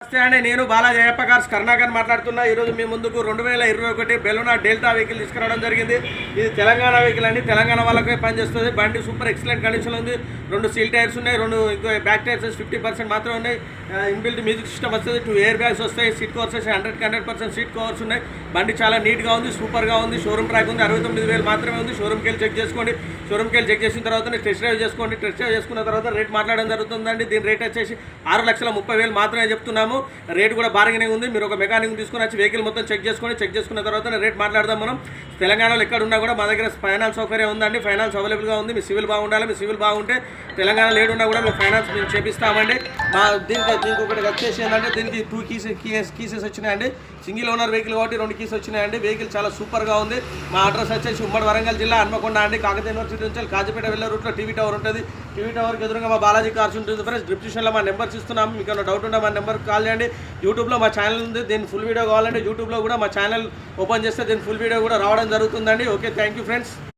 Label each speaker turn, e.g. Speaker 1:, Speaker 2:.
Speaker 1: నమస్తే అండి, నేను బాలాజీ అయ్యప్ప కార్స్ కర్ణాకర్ మాట్లాడుతున్నా. ఈరోజు మీ ముందుకు 2021 బెలూనా డెల్టా వెహికల్ తీసుకురావడం జరిగింది. ఇది తెలంగాణ వెహికల్ అండి, తెలంగాణ వాళ్ళకే పనిచేస్తుంది. బండి సూపర్ ఎక్సలెంట్ కండిషన్లో ఉంది. 2 సీల్ టైర్స్ ఉన్నాయి, 2 ఇంకో బ్యాక్ టైర్స్ 50% మాత్రమే ఉన్నాయి. ఇన్బిల్ట్ మ్యూజిక్ సిస్టమ్ వస్తుంది, 2 ఎయిర్ బ్యాగ్స్ వస్తాయి. సీట్ కవర్స్ 100% సీట్ కవర్స్ ఉన్నాయి. బండి చాలా నీట్గా ఉంది, సూపర్గా ఉంది. షోరూమ్ ట్రాక్ ఉంది, 69,000 మాత్రమే ఉంది. షోరూమ్కి వెళ్ళి చెక్ చేసుకోండి. షోరూమ్కి వెళ్ళి చెక్ చేసిన తర్వాత టెస్ట్ డ్రైవ్ చేసుకోండి. టెస్ట్ డ్రైవ్ చేసుకున్న తర్వాత రేట్ మాట్లాడడం జరుగుతుందండి. దీని రేట్ వచ్చేసి 6,30,000 మాత్రమే చెప్తున్నాము. రేట్ కూడా బార్గెనింగ్ ఉంది. మీరు ఒక మెకానిక్ తీసుకుని వచ్చి వెహికల్ మొత్తం చెక్ చేసుకోండి. చెక్ చేసుకున్న తర్వాత రేట్ మాట్లాడదాం. మనం తెలంగాణలో ఎక్కడ ఉన్నా కూడా మా దగ్గర ఫైనాన్స్ సౌకర్యం ఉందండి. ఫైనాన్స్ అవైలబుల్గా ఉంది. మీ సివిల్ బాగుండాలి. మీ సివిల్ బాగుంటే తెలంగాణలో ఏడున్నా కూడా మేము ఫైనాన్స్ మేము చేపిస్తామండి. మా దీనికి ఒకటి వచ్చేసి ఏంటంటే దీనికి 2 కీసెస్ వచ్చినాయండి. సింగిల్ ఓనర్ వెహికల్ కాబట్టి 2 కీస్ వచ్చినాయండి. వెహికల్ చాలా సూపర్గా ఉంది. మా అడ్రస్ వచ్చేసి ఉమ్మడి వరంగల్ జిల్లా హన్మకొండ అండి. కాకతీయ యూనివర్సిటీ నుంచి కాజీపేట వెళ్ళే రూట్లో టీవీ టవర్ ఉంటుంది. టీవీ టవర్కి ఎదురుగా మా బాలాజీ కార్స్ ఉంటుంది. ఫ్రెండ్స్ డిస్క్రిప్షన్లో మా నెంబర్స్ ఇస్తున్నాము. మీకు ఏమైనా డౌట్ ఉంటే మా నెంబర్కి కాల్ చేయండి. యూట్యూబ్లో మా ఛానల్ ఉంది. దీని ఫుల్ వీడియో కావాలంటే యూట్యూబ్లో కూడా మా ఛానల్ ఓపెన్ చేస్తే దీని ఫుల్ వీడియో కూడా రావడం జరుగుతుందండి. Okay, thank you friends.